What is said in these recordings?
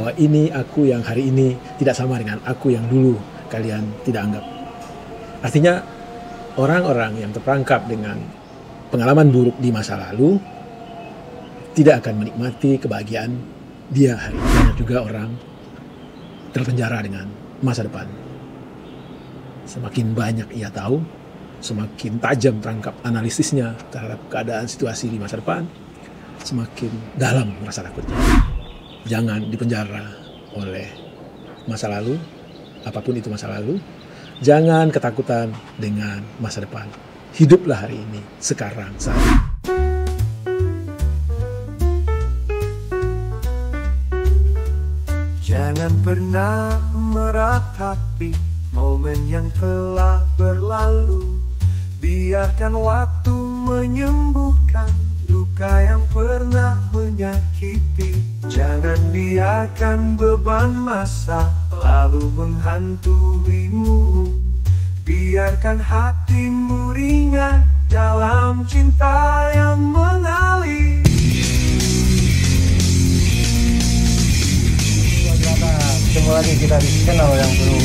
bahwa ini aku yang hari ini tidak sama dengan aku yang dulu kalian tidak anggap. Artinya orang-orang yang terperangkap dengan pengalaman buruk di masa lalu tidak akan menikmati kebahagiaan dia hari ini. Banyak juga orang terpenjara dengan masa depan. Semakin banyak ia tahu, semakin tajam terangkap analisisnya terhadap keadaan situasi di masa depan, semakin dalam rasa takutnya. Jangan dipenjara oleh masa lalu, apapun itu masa lalu. Jangan ketakutan dengan masa depan. Hiduplah hari ini, sekarang, saat ini. Jangan pernah meratapi momen yang telah berlalu. Biarkan waktu menyembuhkan luka yang pernah menyakiti. Jangan biarkan beban masa lalu menghantuimu. Biarkan hatimu ringan dalam cinta yang mengalir. Ketemu lagi kita di channel yang perlu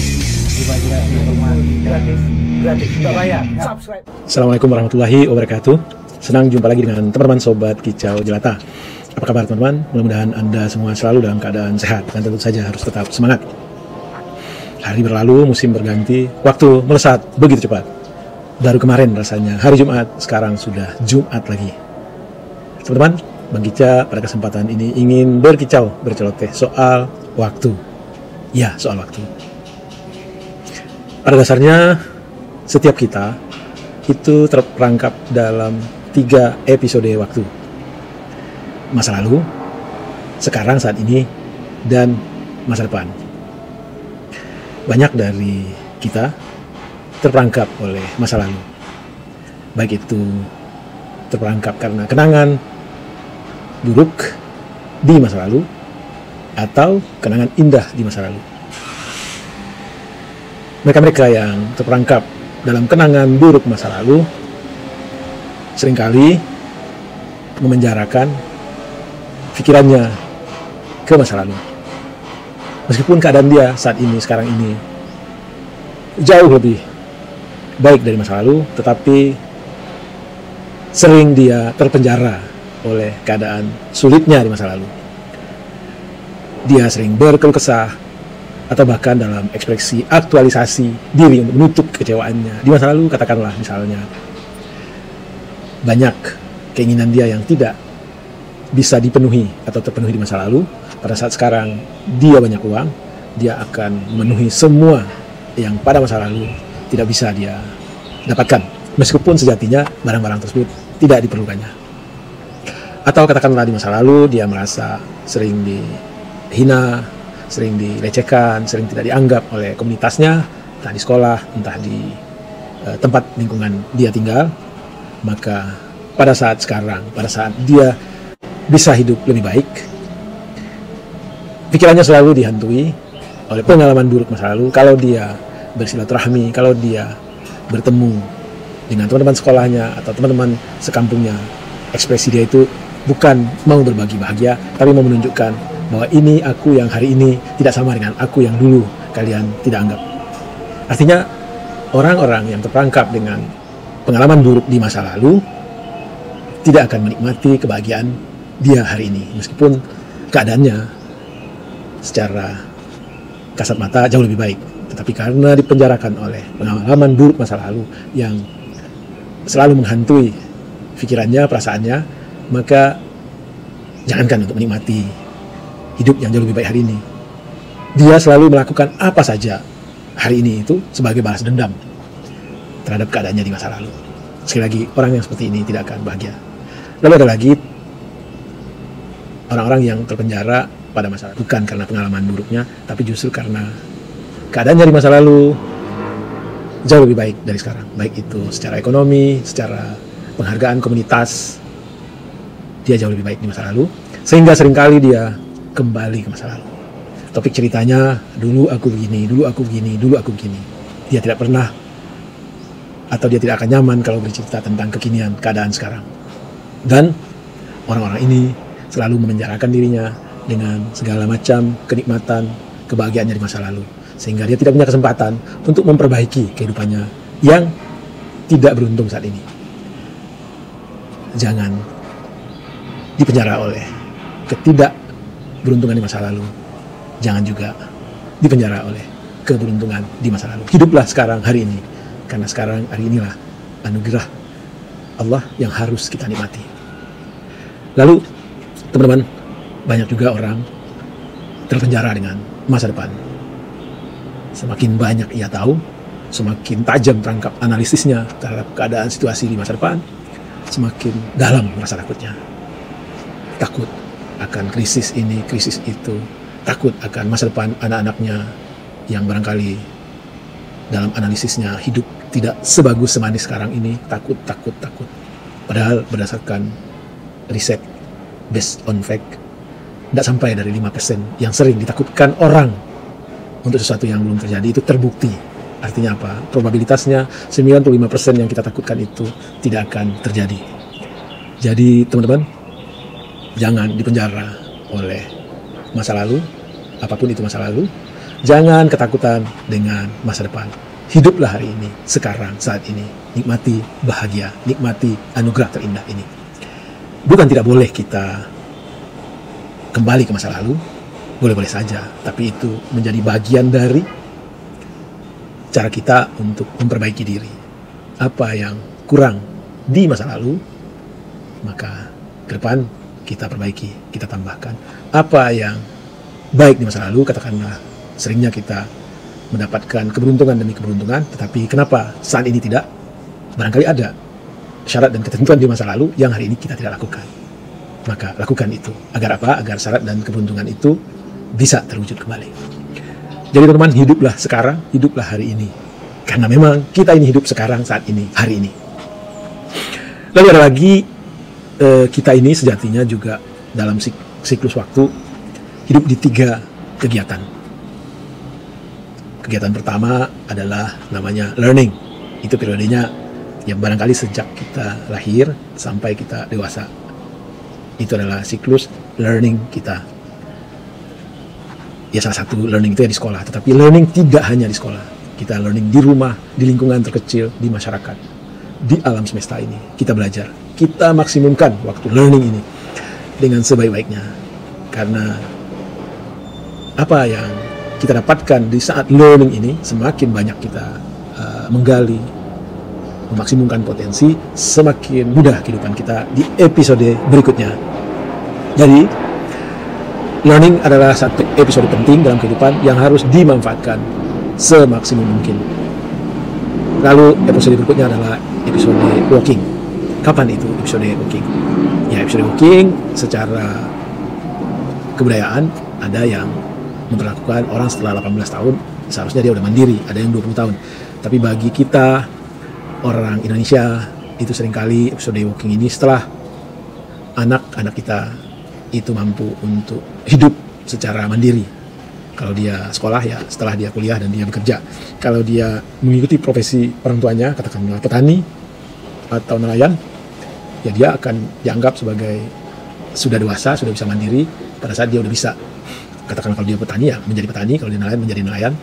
dibagikan informasi gratis tidak bayar. Subscribe. Assalamualaikum warahmatullahi wabarakatuh. Senang jumpa lagi dengan teman-teman sobat Kicau Jelata. Apa kabar teman-teman? Mudah-mudahan Anda semua selalu dalam keadaan sehat dan tentu saja harus tetap semangat. Hari berlalu, musim berganti, waktu melesat begitu cepat. Baru kemarin rasanya hari Jumat, sekarang sudah Jumat lagi. Teman-teman, Bang Kica pada kesempatan ini ingin berkicau, berceloteh soal waktu. Ya, soal waktu. Pada dasarnya, setiap kita itu terperangkap dalam 3 episode waktu. Masa lalu, sekarang saat ini, dan masa depan. Banyak dari kita terperangkap oleh masa lalu. Baik itu terperangkap karena kenangan buruk di masa lalu, atau kenangan indah di masa lalu. Mereka-mereka yang terperangkap dalam kenangan buruk masa lalu seringkali memenjarakan pikirannya ke masa lalu. Meskipun keadaan dia saat ini, sekarang ini jauh lebih baik dari masa lalu, tetapi sering dia terpenjara oleh keadaan sulitnya di masa lalu. Dia sering berkeluh kesah atau bahkan dalam ekspresi aktualisasi diri untuk menutup kekecewaannya di masa lalu. Katakanlah misalnya banyak keinginan dia yang tidak bisa dipenuhi atau terpenuhi di masa lalu. Pada saat sekarang dia banyak uang, dia akan memenuhi semua yang pada masa lalu tidak bisa dia dapatkan, meskipun sejatinya barang-barang tersebut tidak diperlukannya. Atau katakanlah di masa lalu dia merasa sering dihina, sering dilecehkan, sering tidak dianggap oleh komunitasnya, entah di sekolah, entah di tempat lingkungan dia tinggal. Maka pada saat sekarang, pada saat dia bisa hidup lebih baik, pikirannya selalu dihantui oleh pengalaman buruk masa lalu. Kalau dia bersilaturahmi, kalau dia bertemu dengan teman-teman sekolahnya atau teman-teman sekampungnya, ekspresi dia itu bukan mau berbagi bahagia, tapi mau menunjukkan bahwa ini aku yang hari ini tidak sama dengan aku yang dulu kalian tidak anggap. Artinya orang-orang yang terperangkap dengan pengalaman buruk di masa lalu tidak akan menikmati kebahagiaan dia hari ini, meskipun keadaannya secara kasat mata jauh lebih baik. Tetapi karena dipenjarakan oleh pengalaman buruk masa lalu yang selalu menghantui pikirannya, perasaannya, maka jangankan untuk menikmati hidup yang jauh lebih baik hari ini, dia selalu melakukan apa saja hari ini itu sebagai balas dendam terhadap keadaannya di masa lalu. Sekali lagi, orang yang seperti ini tidak akan bahagia. Lalu ada lagi orang-orang yang terpenjara pada masa lalu, bukan karena pengalaman buruknya, tapi justru karena keadaannya di masa lalu jauh lebih baik dari sekarang. Baik itu secara ekonomi, secara penghargaan komunitas, dia jauh lebih baik di masa lalu, sehingga seringkali dia kembali ke masa lalu. Topik ceritanya, dulu aku begini, dulu aku begini, dulu aku begini. Dia tidak pernah atau dia tidak akan nyaman kalau bercerita tentang kekinian keadaan sekarang. Dan orang-orang ini selalu memenjarakan dirinya dengan segala macam kenikmatan, kebahagiaannya di masa lalu. Sehingga dia tidak punya kesempatan untuk memperbaiki kehidupannya yang tidak beruntung saat ini. Jangan dipenjara oleh ketidakberuntungan di masa lalu. Jangan juga dipenjara oleh keberuntungan di masa lalu. Hiduplah sekarang hari ini, karena sekarang hari inilah anugerah Allah yang harus kita nikmati. Lalu teman-teman, banyak juga orang terpenjara dengan masa depan. Semakin banyak ia tahu, semakin tajam terangkap analisisnya terhadap keadaan situasi di masa depan, semakin dalam rasa takutnya. Takut akan krisis ini, krisis itu, takut akan masa depan anak-anaknya yang barangkali dalam analisisnya hidup tidak sebagus semanis sekarang ini. Takut. Padahal berdasarkan riset based on fact, tidak sampai dari 5% yang sering ditakutkan orang untuk sesuatu yang belum terjadi itu terbukti. Artinya apa? Probabilitasnya 95% yang kita takutkan itu tidak akan terjadi. Jadi teman-teman, jangan dipenjara oleh masa lalu, apapun itu masa lalu. Jangan ketakutan dengan masa depan. Hiduplah hari ini, sekarang, saat ini. Nikmati bahagia, nikmati anugerah terindah ini. Bukan tidak boleh kita kembali ke masa lalu, boleh-boleh saja. Tapi itu menjadi bagian dari cara kita untuk memperbaiki diri. Apa yang kurang di masa lalu, maka ke depan kita perbaiki, kita tambahkan. Apa yang baik di masa lalu, katakanlah seringnya kita mendapatkan keberuntungan demi keberuntungan, tetapi kenapa saat ini tidak? Barangkali ada syarat dan ketentuan di masa lalu yang hari ini kita tidak lakukan. Maka lakukan itu. Agar apa? Agar syarat dan keberuntungan itu bisa terwujud kembali. Jadi teman-teman, hiduplah sekarang, hiduplah hari ini. Karena memang kita ini hidup sekarang, saat ini, hari ini. Lalu ada lagi, kita ini sejatinya juga dalam siklus waktu hidup di 3 kegiatan. Kegiatan pertama adalah namanya learning. Itu periodenya yang barangkali sejak kita lahir sampai kita dewasa. Itu adalah siklus learning kita. Ya salah satu learning itu ya di sekolah. Tetapi learning tidak hanya di sekolah. Kita learning di rumah, di lingkungan terkecil, di masyarakat, di alam semesta ini. Kita belajar. Kita maksimumkan waktu learning ini dengan sebaik-baiknya. Karena apa yang kita dapatkan di saat learning ini, semakin banyak kita menggali, memaksimumkan potensi, semakin mudah kehidupan kita di episode berikutnya. Jadi, learning adalah satu episode penting dalam kehidupan yang harus dimanfaatkan semaksimum mungkin. Lalu episode berikutnya adalah episode walking. Kapan itu episode walking? Ya, episode walking secara kebudayaan ada yang memperlakukan orang setelah 18 tahun seharusnya dia udah mandiri, ada yang 20 tahun. Tapi bagi kita orang Indonesia itu seringkali episode walking ini setelah anak-anak kita itu mampu untuk hidup secara mandiri. Kalau dia sekolah ya setelah dia kuliah dan dia bekerja. Kalau dia mengikuti profesi orang tuanya, katakanlah petani atau nelayan, ya dia akan dianggap sebagai sudah dewasa, sudah bisa mandiri pada saat dia udah bisa. Katakanlah kalau dia petani ya menjadi petani, kalau dia nelayan menjadi nelayan.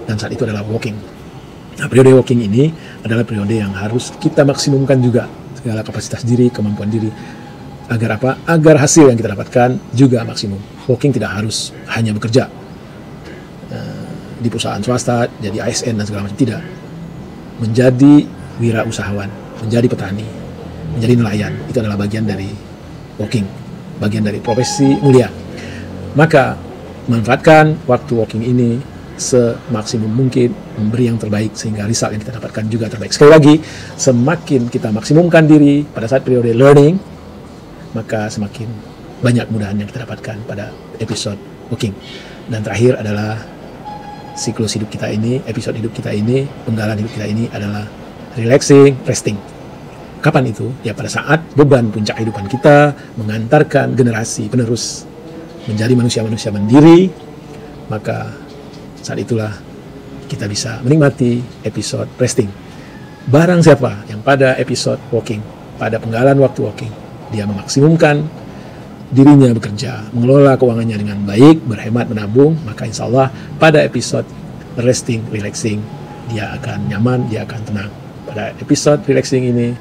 Dan saat itu adalah walking. Nah, periode walking ini adalah periode yang harus kita maksimumkan juga segala kapasitas diri, kemampuan diri. Agar apa? Agar hasil yang kita dapatkan juga maksimum. Walking tidak harus hanya bekerja di perusahaan swasta, jadi ASN dan segala macam. Tidak. Menjadi wirausahawan, menjadi petani, menjadi nelayan, itu adalah bagian dari walking, bagian dari profesi mulia. Maka manfaatkan waktu walking ini semaksimum mungkin, memberi yang terbaik sehingga result yang kita dapatkan juga terbaik. Sekali lagi, semakin kita maksimumkan diri pada saat periode learning, maka semakin banyak kemudahan yang kita dapatkan pada episode walking. Dan terakhir adalah siklus hidup kita ini, episode hidup kita ini, penggalan hidup kita ini adalah relaxing, resting. Kapan itu? Ya pada saat beban puncak kehidupan kita mengantarkan generasi penerus menjadi manusia-manusia mandiri, maka saat itulah kita bisa menikmati episode resting. Barang siapa yang pada episode walking, pada penggalan waktu walking, dia memaksimumkan dirinya bekerja, mengelola keuangannya dengan baik, berhemat, menabung, maka insya Allah pada episode resting, relaxing, dia akan nyaman, dia akan tenang. Pada episode relaxing ini,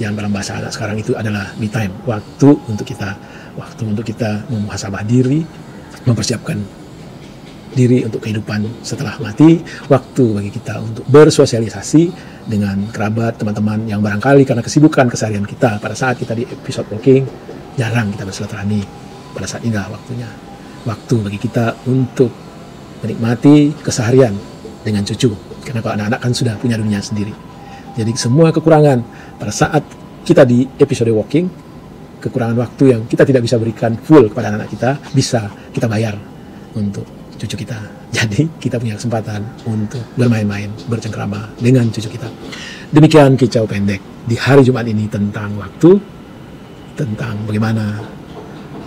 yang dalam bahasa anak sekarang itu adalah me time, waktu untuk kita memuhasabah diri, mempersiapkan diri untuk kehidupan setelah mati, waktu bagi kita untuk bersosialisasi dengan kerabat, teman-teman yang barangkali karena kesibukan keseharian kita pada saat kita di episode walking, jarang kita bersilaturahmi. Pada saat inilah waktunya. Waktu bagi kita untuk menikmati keseharian dengan cucu. Karena kalau anak-anak kan sudah punya dunia sendiri. Jadi semua kekurangan pada saat kita di episode walking, kekurangan waktu yang kita tidak bisa berikan full kepada anak kita, bisa kita bayar untuk cucu kita. Jadi kita punya kesempatan untuk bermain-main, bercengkrama dengan cucu kita. Demikian kicau pendek di hari Jumat ini tentang waktu, tentang bagaimana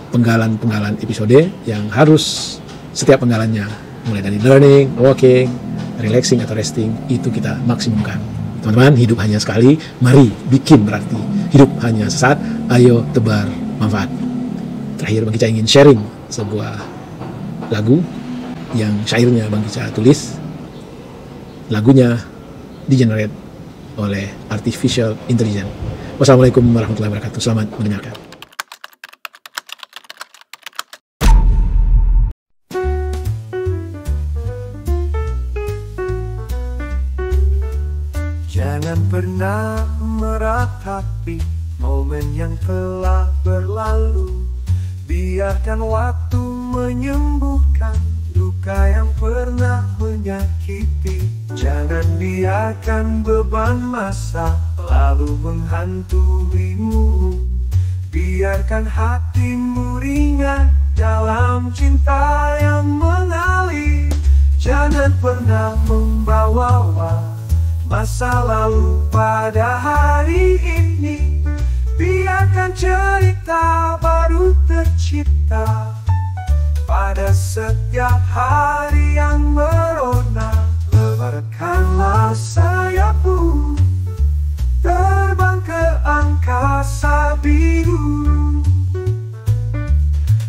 penggalan-penggalan episode yang harus setiap penggalannya, mulai dari learning, walking, relaxing atau resting, itu kita maksimumkan. Teman-teman, hidup hanya sekali, mari bikin berarti. Hidup hanya sesaat, ayo tebar manfaat. Terakhir, Bang Kicau ingin sharing sebuah lagu yang syairnya Bang Kicau tulis. Lagunya digenerate oleh artificial intelligence. Wassalamualaikum warahmatullahi wabarakatuh. Selamat mendengarkan. Jangan pernah meratapi momen yang telah berlalu. Biarkan waktu menyembuhkan luka yang pernah menyakiti. Jangan biarkan beban masa lalu menghantuimu. Biarkan hatimu ringan dalam cinta yang mengalir. Jangan pernah membawa masa lalu pada hari ini. Biarkan cerita baru tercipta pada setiap hari yang merona. Lebarkanlah sayapmu, terbang ke angkasa biru.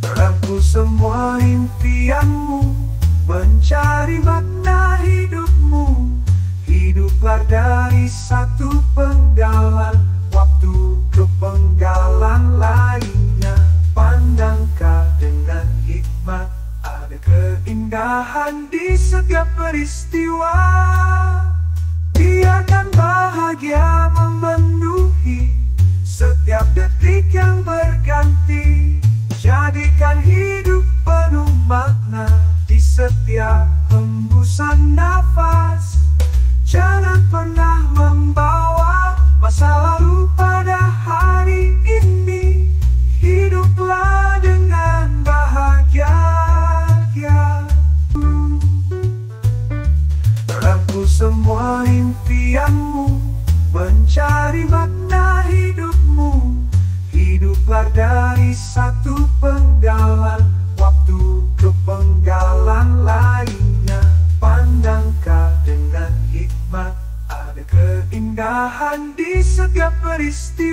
Rangkul semua impianmu, mencari makna hidupmu. Hiduplah dari satu penggalan waktu ke penggalan lainnya. Pandangkah dengan hikmat, ada keindahan di setiap peristiwa. Biarkan bahagia memenuhi setiap detik yang berganti. Jadikan hidup penuh makna di setiap hembusan nafas. Jangan pernah membawa masa lalu pada hari ini. Hiduplah dengan bahagia. Rangkul semua impianmu, mencari makna hidupmu. Hiduplah dari satu penggalan waktu ke penggalan lainnya. Pandangkah dengan hikmat, ada keindahan di setiap peristiwa.